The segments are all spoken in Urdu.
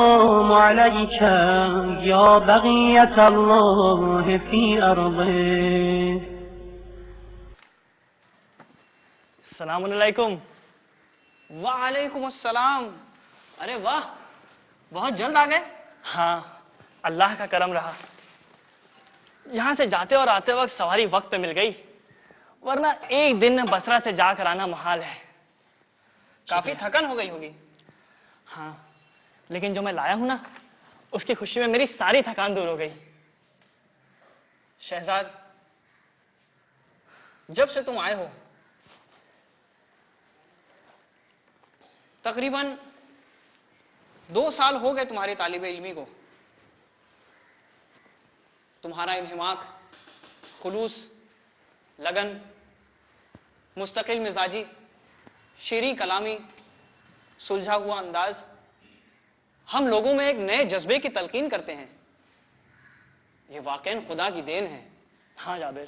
السلام عليك يا بقية الله في أرضه. السلام علیکم. وعلیکم السلام. ارے واہ، بہت جلد آ گئے. ہاں، اللہ کا کرم رہا. یہاں سے جاتے اور آتے وقت سواری وقت پہ مل گئی، ورنہ ایک دن میں بصرہ سے جا کر آنا محال ہے. کافی تھکن ہو گئی ہوگی. ہاں، لیکن جو میں لایا ہوں نا، اس کی خوشی میں میری ساری تھکان دور ہو گئی. شہزاد، جب سے تم آئے ہو تقریباً 2 سال ہو گئے تمہاری طالب علمی کو. تمہارا انہماک، خلوص، لگن، مستقل مزاجی، شیریں کلامی، سلجھا ہوا انداز ہم لوگوں میں ایک نئے جذبے کی تلقین کرتے ہیں. یہ واقعاً خدا کی دین ہے. ہاں جابر،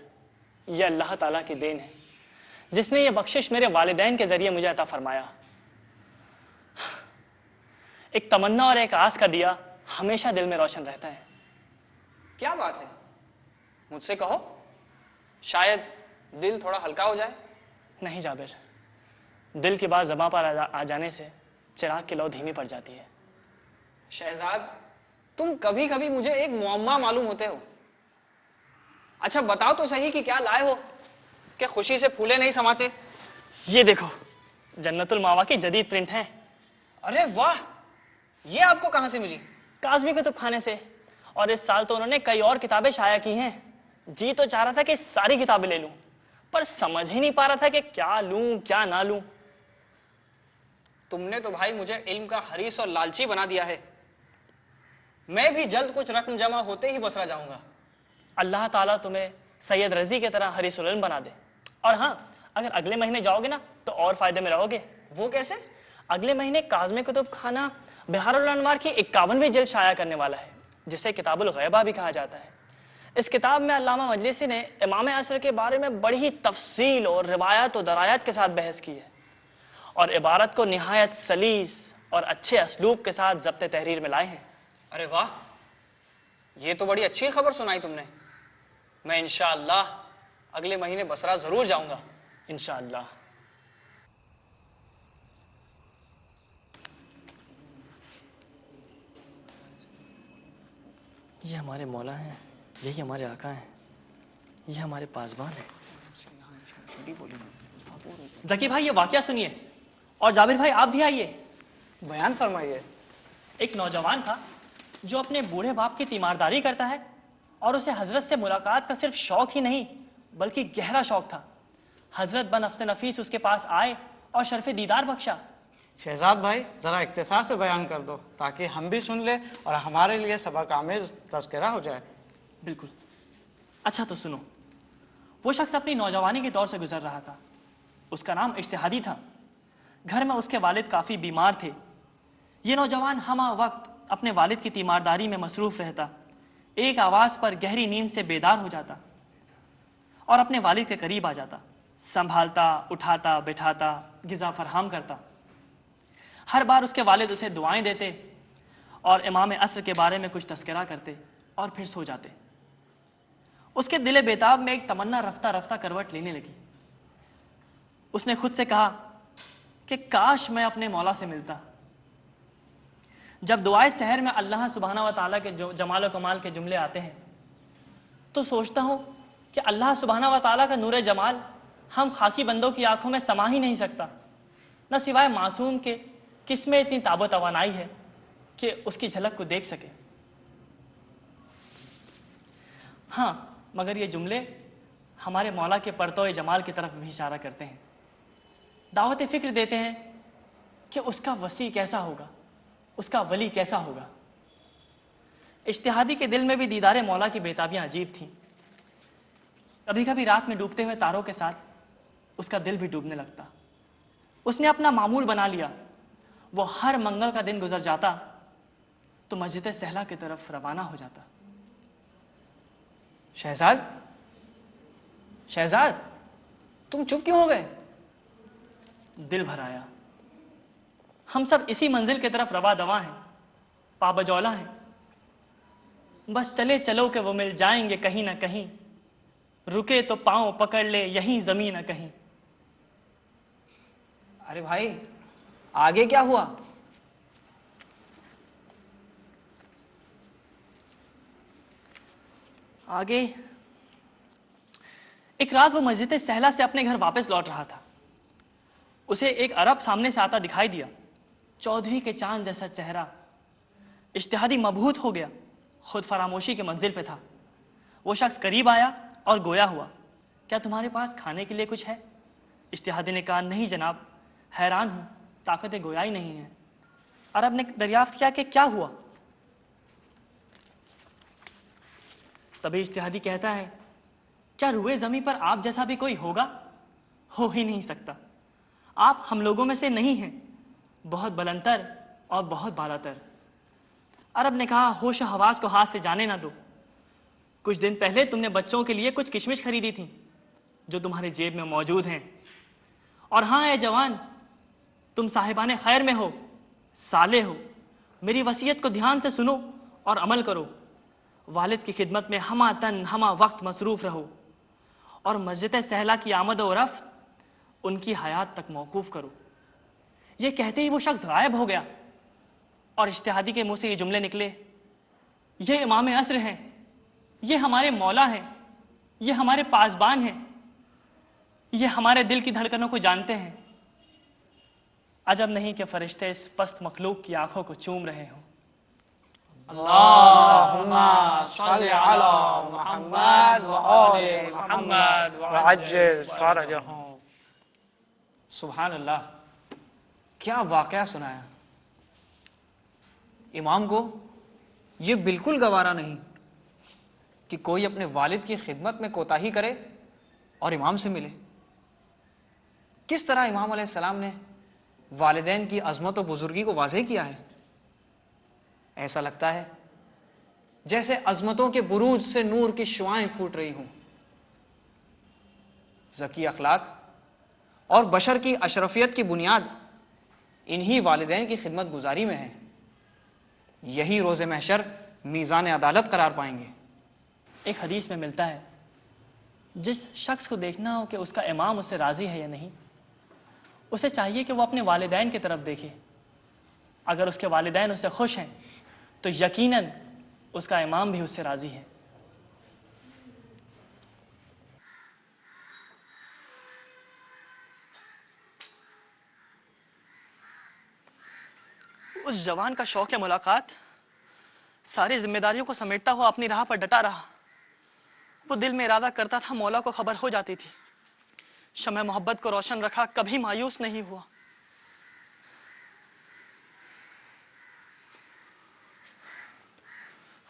یہ اللہ تعالیٰ کی دین ہے، جس نے یہ بخشش میرے والدین کے ذریعے مجھے عطا فرمایا. ایک تمنا اور ایک آس کا دیا ہمیشہ دل میں روشن رہتا ہے. کیا بات ہے؟ مجھ سے کہو، شاید دل تھوڑا ہلکا ہو جائے. نہیں جابر، دل کی بات زباں پر آ جانے سے چراغ کی لو دھیمی پڑ جاتی ہے. شہزاد، تم کبھی کبھی مجھے ایک معمہ معلوم ہوتے ہو. اچھا بتاؤ تو صحیح کہ کیا لائے ہو کہ خوشی سے پھولے نہیں سماتے. یہ دیکھو، جنت الماوا کی جدید پرنٹ ہیں. ارے واہ، یہ آپ کو کہاں سے ملی؟ کاظمی کتب خانے سے. اور اس سال تو انہوں نے کئی اور کتابیں شائع کی ہیں. جی تو چاہ رہا تھا کہ ساری کتابیں لے لوں، پر سمجھ ہی نہیں پا رہا تھا کہ کیا لوں کیا نہ لوں. تم نے تو بھائی مجھے علم کا حریص اور لالچی بنا دیا ہے. میں بھی جلد کچھ رقم جمع ہوتے ہی بصرہ جاؤں گا. اللہ تعالیٰ تمہیں سید رضی کی طرح حریص العلم بنا دے. اور ہاں، اگر اگلے مہینے جاؤ گے نا تو اور فائدے میں رہو گے. وہ کیسے؟ اگلے مہینے کاظمی کتب خانہ بہار الانوار کی 51ویں جلد شائع کرنے والا ہے، جسے کتاب الغیبہ بھی کہا جاتا ہے. اس کتاب میں علامہ مجلسی نے امام عصر کے بارے میں بڑی ہی تفصیل اور روایات و درایات کے ساتھ بحث کی ہے، اور عبارت کو نہایت سلیس اور اچھے اسلوب کے ساتھ ضبط تحریر میں لائے ہیں. ارے واہ، یہ تو بڑی اچھی خبر سنائی تم نے. میں انشاءاللہ اگلے مہینے بصرہ ضرور جاؤں گا. انشاءاللہ. یہ ہمارے مولا ہیں، یہی ہمارے آقا ہیں، یہ ہمارے پاسبان ہیں. ذکی بھائی، یہ واقعہ سنیے. اور جابر بھائی آپ بھی آئیے. بیان فرمائیے. ایک نوجوان تھا جو اپنے بوڑھے باپ کی تیمارداری کرتا ہے، اور اسے حضرت سے ملاقات کا صرف شوق ہی نہیں بلکہ گہرا شوق تھا. حضرت بنفس نفیس اس کے پاس آئے اور شرف دیدار بخشا. شہزاد بھائی، ذرا اختصار سے بیان کر دو تاکہ ہم بھی سن لیں اور ہمارے لیے سبق آمیز تذکرہ ہو جائے. بالکل. اچھا تو سنو. وہ شخص اپنی نوجوانی کے دور سے گزر رہا تھا. اس کا نام اجتہادی تھا. گھر میں اس کے والد کافی بیمار تھے. یہ نوجوان ہمہ وقت اپنے والد کی تیمارداری میں مصروف رہتا. ایک آواز پر گہری نیند سے بیدار ہو جاتا اور اپنے والد کے قریب آ جاتا. سنبھالتا، اٹھاتا، بٹھاتا، غذا فراہم کرتا. ہر بار اس کے والد اسے دعائیں دیتے اور امام عصر کے بارے میں کچھ تذکرہ کرتے اور پھر سو جاتے. اس کے دل بیتاب میں ایک تمنا رفتہ رفتہ کروٹ لینے لگی. اس نے خود سے کہا کہ کاش میں اپنے مولا سے ملتا. جب دعائے سحر میں اللہ سبحانہ و تعالیٰ کے جمال و کمال کے جملے آتے ہیں تو سوچتا ہوں کہ اللہ سبحانہ و تعالیٰ کا نور جمال ہم خاکی بندوں کی آنکھوں میں سما ہی نہیں سکتا، نہ سوائے معصوم کے کس میں اتنی تاب و توانائی ہے کہ اس کی جھلک کو دیکھ سکے. ہاں، مگر یہ جملے ہمارے مولا کے پرتو جمال کی طرف بھی اشارہ کرتے ہیں. دعوت فکر دیتے ہیں کہ اس کا وسیع کیسا ہوگا، اس کا ولی کیسا ہوگا. اجتہادی کے دل میں بھی دیدار مولا کی بیتابیاں عجیب تھیں. کبھی کبھی رات میں ڈوبتے ہوئے تاروں کے ساتھ اس کا دل بھی ڈوبنے لگتا. اس نے اپنا معمول بنا لیا. وہ ہر منگل کا دن گزر جاتا تو مسجد سہلا کی طرف روانہ ہو جاتا. شہزاد، شہزاد، تم چپ کیوں ہو گئے؟ دل بھر آیا. ہم سب اسی منزل کی طرف روا دواں ہیں. پابجولہ ہیں، بس چلے چلو کہ وہ مل جائیں گے کہیں نہ کہیں، رکے تو پاؤں پکڑ لے یہیں زمین نہ کہیں۔ ارے بھائی آگے کیا ہوا؟ آگے ایک رات وہ مسجد سہلہ سے اپنے گھر واپس لوٹ رہا تھا، اسے ایک عرب سامنے سے آتا دکھائی دیا، چودھویں کے چاند جیسا چہرہ، اجتہادی مبہوت ہو گیا، خود فراموشی کے منزل پہ تھا۔ وہ شخص قریب آیا اور گویا ہوا، کیا تمہارے پاس کھانے کے لیے کچھ ہے؟ اجتہادی نے کہا نہیں جناب، حیران ہوں، طاقت گویا ہی نہیں ہے۔ عرب نے دریافت کیا کہ کیا ہوا؟ تبھی اجتہادی کہتا ہے کیا روئے زمین پر آپ جیسا بھی کوئی ہوگا؟ ہو ہی نہیں سکتا، آپ ہم لوگوں میں سے نہیں ہیں، بہت بلندتر اور بہت بالاتر۔ عرب نے کہا ہوش و حواس کو ہاتھ سے جانے نہ دو، کچھ دن پہلے تم نے بچوں کے لیے کچھ کشمش خریدی تھی جو تمہارے جیب میں موجود ہیں، اور ہاں اے جوان، تم صاحبان خیر میں ہو، صالح ہو، میری وصیت کو دھیان سے سنو اور عمل کرو، والد کی خدمت میں ہمہ تن ہمہ وقت مصروف رہو، اور مسجد سہلہ کی آمد و رفت ان کی حیات تک موقوف کرو۔ یہ کہتے ہی وہ شخص غائب ہو گیا، اور اجتہادی کے منہ سے یہ جملے نکلے، یہ امام عصر ہیں، یہ ہمارے مولا ہیں، یہ ہمارے پاسبان ہیں، یہ ہمارے دل کی دھڑکنوں کو جانتے ہیں۔ عجب نہیں کہ فرشتے اس پست مخلوق کی آنکھوں کو چوم رہے ہوں۔ اللہم صل علی محمد و آل محمد وعجل فرجہم۔ سبحان اللہ، کیا واقعہ سنایا۔ امام کو یہ بالکل گوارا نہیں کہ کوئی اپنے والد کی خدمت میں کوتاہی کرے اور امام سے ملے۔ کس طرح امام علیہ السلام نے والدین کی عظمت و بزرگی کو واضح کیا ہے۔ ایسا لگتا ہے جیسے عظمتوں کے بروج سے نور کی شعائیں پھوٹ رہی ہوں۔ ذکی اخلاق اور بشر کی اشرفیت کی بنیاد انہی والدین کی خدمت گزاری میں ہے۔ یہی روز محشر میزان عدالت قرار پائیں گے۔ ایک حدیث میں ملتا ہے جس شخص کو دیکھنا ہو کہ اس کا امام اس سے راضی ہے یا نہیں، اسے چاہیے کہ وہ اپنے والدین کی طرف دیکھے۔ اگر اس کے والدین اس سے خوش ہیں تو یقیناً اس کا امام بھی اس سے راضی ہے۔ اس جوان کا شوق ملاقات ساری ذمہ داریوں کو سمیٹتا ہوا اپنی راہ پر ڈٹا رہا۔ وہ دل میں ارادہ کرتا تھا، مولا کو خبر ہو جاتی تھی، شمع محبت کو روشن رکھا، کبھی مایوس نہیں ہوا۔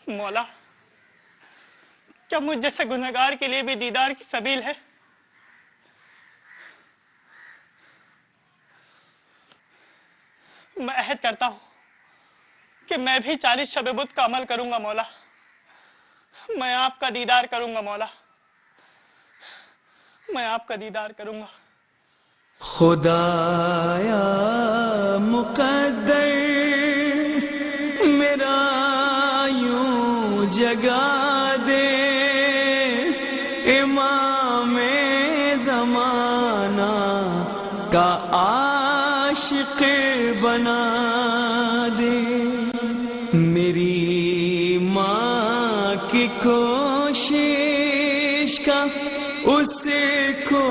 مولا، کیا مجھ جیسے گنہگار کے لیے بھی دیدار کی سبیل ہے؟ میں عہد کرتا ہوں کہ میں بھی 40 شب بدھ کا عمل کروں گا مولا، میں آپ کا دیدار کروں گا مولا، میں آپ کا دیدار کروں گا۔ خدایا مقدر میرا یوں جگا دے، امام زمانہ کا عاشق بنا دے، میری ماں کی کوشش کا اس کو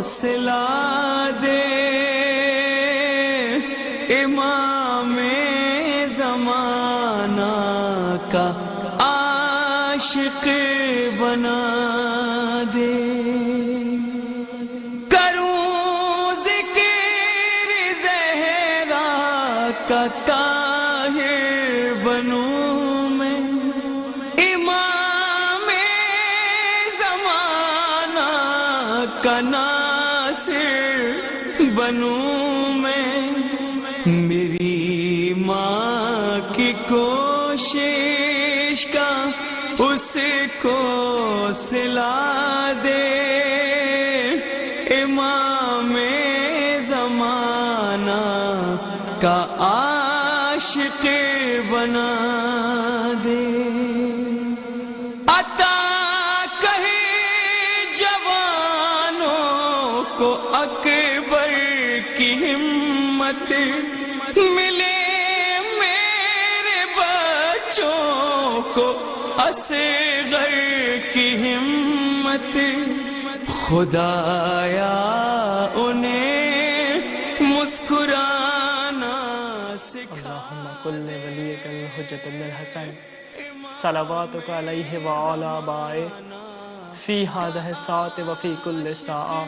سلا دے، امام زمانہ کا عاشق بنا دے، کروں ذکر زہرا کا طاہر بنوں میں، امام زمانہ کا ناصر بنوں میں، میری ماں کی کوشش کا اس کو سلا دے، امام زمانہ کا عاشق بنا دے. عطا کرے جوانوں کو اکبر کی ہمت، ملے میرے بچوں کو اصغر کی ہمت. خدایا انہیں مسکرانا سکھا. اللہم کل ولیک الحجۃ ابن الحسن صلواتک علیہ وعلی آبائہ فی ہذہ الساعۃ وفی کل ساعہ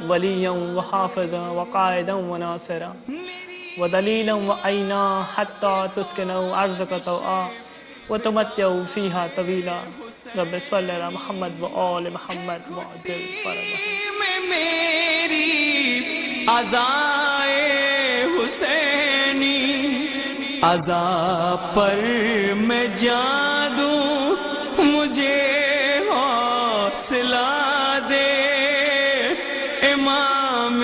ولیا وحافظا وقائدا وناصرا ودلیلا وعینا حتی تسکنوا ارضک طوعا وتمتعوا فیہا طویلا. رب صلی علی محمد وآل محمد وعجل فرجہم. میں میری عزائے حسینی، عزا پر میں جان دوں، مجھے حوصلہ دے. امام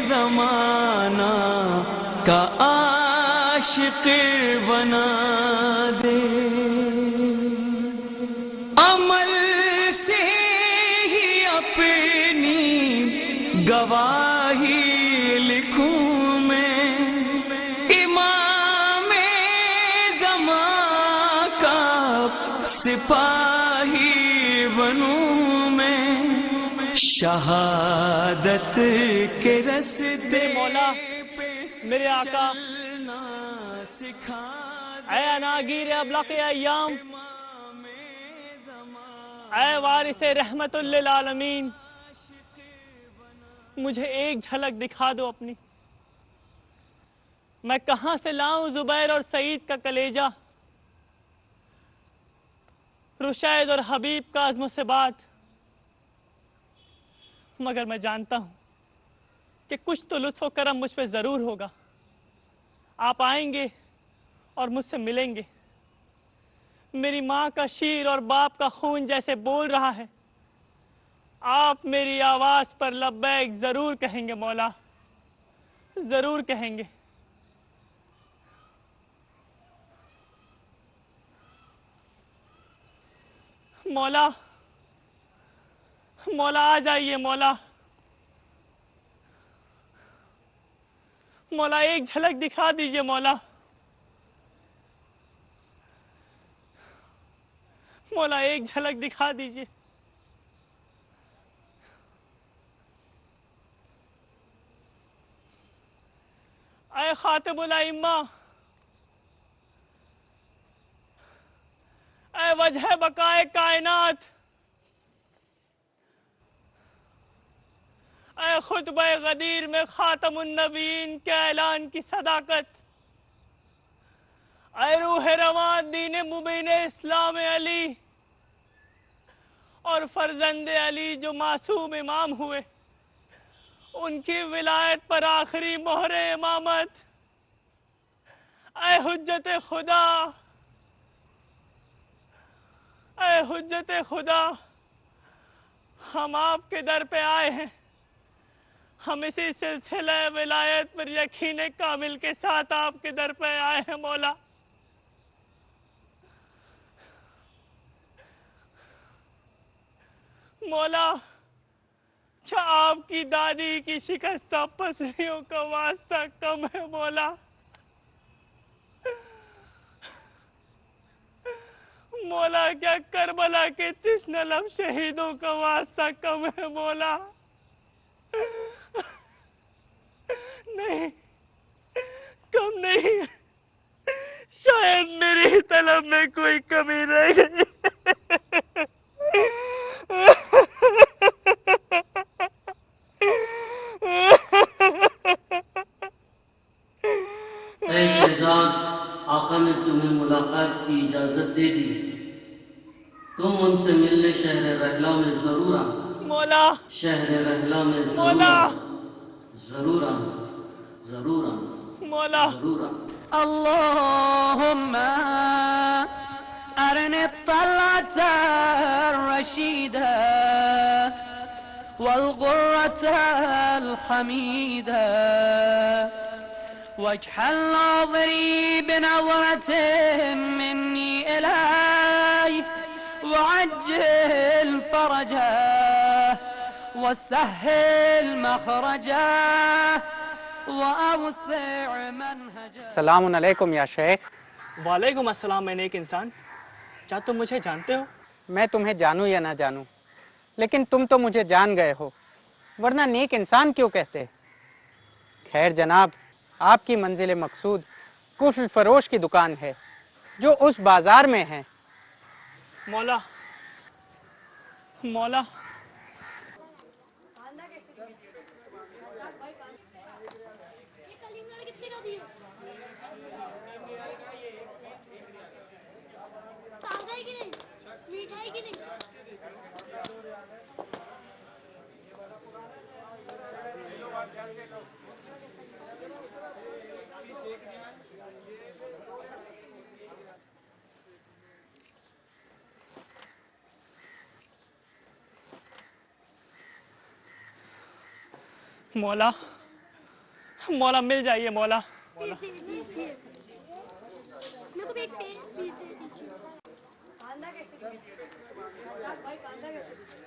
زمانہ کا عاشق بنا دے. عمل سے ہی اپنی گواہی لکھوں میں، امام زمان کا سپاہی بنوں میں. شہادت کے رستے مولا میرے آقا چلنا سکھا. اے اناگیر ابلق ایام، اے وارث رحمت للعالمین، مجھے ایک جھلک دکھا دو اپنی. میں کہاں سے لاؤں زبیر اور سعید کا کلیجہ، رشید اور حبیب کا عزم و ثبات. مگر میں جانتا ہوں کہ کچھ تو لطف و کرم مجھ پہ ضرور ہوگا. آپ آئیں گے اور مجھ سے ملیں گے. میری ماں کا شیر اور باپ کا خون جیسے بول رہا ہے، آپ میری آواز پر لبیک ضرور کہیں گے مولا، ضرور کہیں گے. مولا مولا آ جائیے مولا. مولا ایک جھلک دکھا دیجئے مولا. مولا ایک جھلک دکھا دیجئے. اے خاتم الائمہ، اے وجہ بقائے کائنات، اے خطبہ غدیر میں خاتم النبیین کے اعلان کی صداقت، اے روح رواں دین مبین اسلام علی اور فرزند علی جو معصوم امام ہوئے، ان کی ولایت پر آخری مہر امامت، اے حجت خدا، اے حجت خدا، ہم آپ کے در پہ آئے ہیں. ہم اسی سلسلہ ولایت پر یقین کامل کے ساتھ آپ کے در پہ آئے ہیں مولا. مولا کیا آپ کی دادی کی شکستہ پسلیوں کا واسطہ کم ہے مولا؟ مولا کیا کربلا کے تشنہ لب شہیدوں کا واسطہ کم ہے مولا؟ نہیں، کم نہیں. شاید میری طلب میں کوئی کمی رہ گئی. اے شہزاد، آقا نے تمہیں ملاقات کی اجازت دے دی. تم ان سے ملنے شہر رحلہ میں ضرور آنا. مولا شہر رحلہ میں ضرور مولا آنا. ضرور آنا، ضرور آنا، مولا. ضرور آنا. اللهم أرني الطلعة الرشيدة والغرة الحميدة واجعل ناظري بنظرة مني إليه وعجل فرجه وسهل مخرجه وأوسع منهجه. السلام علیکم یا شیخ. وعلیکم السلام. میں نیک انسان، کیا تم مجھے جانتے ہو؟ میں تمہیں جانوں یا نہ جانوں، لیکن تم تو مجھے جان گئے ہو، ورنہ نیک انسان کیوں کہتے؟ خیر جناب، آپ کی منزل مقصود کفر فروش کی دکان ہے جو اس بازار میں ہے. مولا مولا مولا مولا مل جائیے مولا.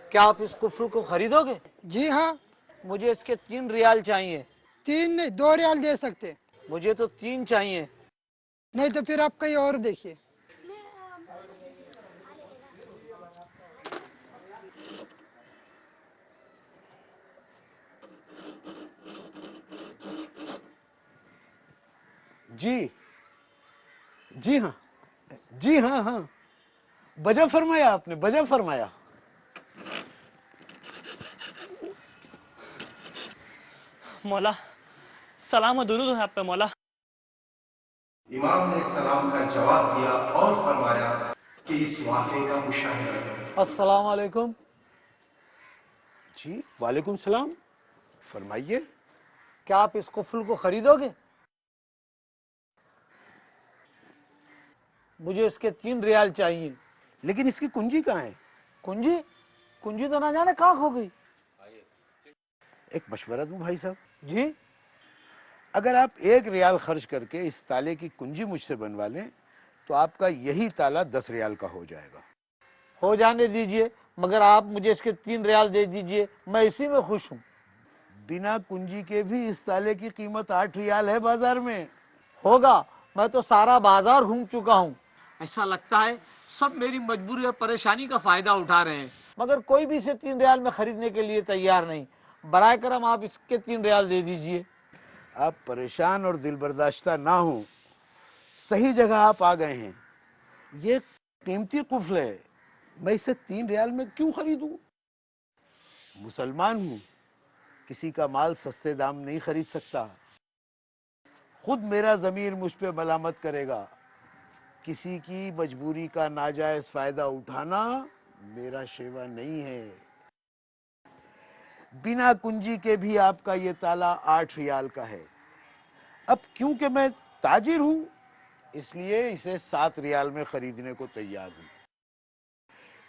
کیا آپ اس قفل کو خریدو گے؟ جی ہاں. مجھے اس کے 3 ریال چاہیے. 3 نہیں 2 ریال دے سکتے. مجھے تو 3 چاہیے. نہیں تو پھر آپ کہیں اور دیکھیے. جی ہاں بجا فرمایا آپ نے، بجا فرمایا. مولا سلام و درود ہے آپ پہ مولا. امام نے سلام کا جواب دیا اور فرمایا کہ اس واقعے کا مشاہدہ کریں. السلام علیکم. جی وعلیکم السلام، فرمائیے. کیا آپ اس قفل کو خریدو گے؟ مجھے اس کے 3 ریال چاہیے. لیکن اس کی کنجی کہاں ہے؟ کنجی تو نہ جانے کہاں کھو گئی. ایک مشورہ دوں بھائی صاحب. جی. اگر آپ 1 ریال خرچ کر کے اس تالے کی کنجی مجھ سے بنوا لیں تو آپ کا یہی تالا 10 ریال کا ہو جائے گا. ہو جانے دیجئے، مگر آپ مجھے اس کے 3 ریال دے دیجئے، میں اسی میں خوش ہوں. بنا کنجی کے بھی اس تالے کی قیمت 8 ریال ہے بازار میں. ہوگا، میں تو سارا بازار گھوم چکا ہوں. ایسا لگتا ہے سب میری مجبوری اور پریشانی کا فائدہ اٹھا رہے ہیں، مگر کوئی بھی اسے 3 ریال میں خریدنے کے لیے تیار نہیں. برائے کرم آپ اس کے 3 ریال دے دیجئے. آپ پریشان اور دل برداشتہ نہ ہوں، صحیح جگہ آپ آ گئے ہیں. یہ قیمتی قفل ہے، میں اسے 3 ریال میں کیوں خریدوں؟ مسلمان ہوں، کسی کا مال سستے دام نہیں خرید سکتا. خود میرا ضمیر مجھ پہ ملامت کرے گا. کسی کی مجبوری کا ناجائز فائدہ اٹھانا میرا شیوا نہیں ہے. بنا کنجی کے بھی آپ کا یہ تالا 8 ریال کا ہے. اب کیونکہ میں تاجر ہوں اس لیے اسے 7 ریال میں خریدنے کو تیار ہوں.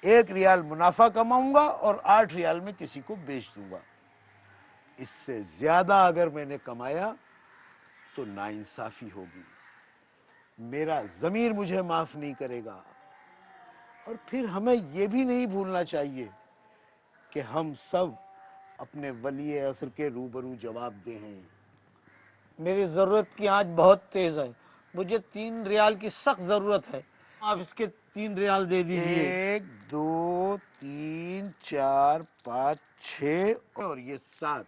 1 ریال منافع کماؤں گا اور 8 ریال میں کسی کو بیچ دوں گا. اس سے زیادہ اگر میں نے کمایا تو ناانصافی ہوگی، میرا ضمیر مجھے معاف نہیں کرے گا. اور پھر ہمیں یہ بھی نہیں بھولنا چاہیے کہ ہم سب اپنے ولی عصر کے روبرو جواب دہ ہیں. میری ضرورت کی آنچ بہت تیز ہے، مجھے 3 ریال کی سخت ضرورت ہے. آپ اس کے 3 ریال دے دیجئے. 1 2 3 4 5 6 اور یہ 7.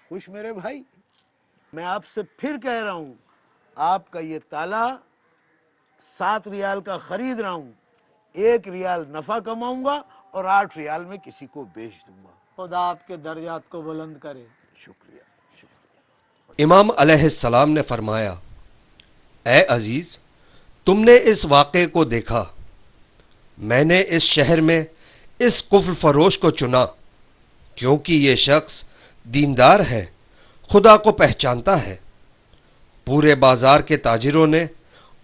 خوش میرے بھائی؟ میں آپ سے پھر کہہ رہا ہوں، آپ کا یہ تالا 7 ریال کا خرید رہا ہوں. 1 ریال نفع کماؤں گا اور 8 ریال میں کسی کو بیچ دوں گا. خدا آپ کے درجات کو بلند کرے. شکریہ. امام علیہ السلام نے فرمایا، اے عزیز، تم نے اس واقعے کو دیکھا. میں نے اس شہر میں اس قفل فروش کو چنا کیونکہ یہ شخص دیندار ہے، خدا کو پہچانتا ہے. پورے بازار کے تاجروں نے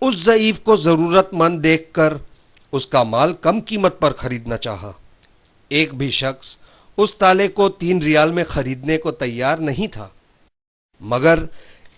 اس ضعیف کو ضرورت مند دیکھ کر اس کا مال کم قیمت پر خریدنا چاہا. ایک بھی شخص اس تالے کو 3 ریال میں خریدنے کو تیار نہیں تھا، مگر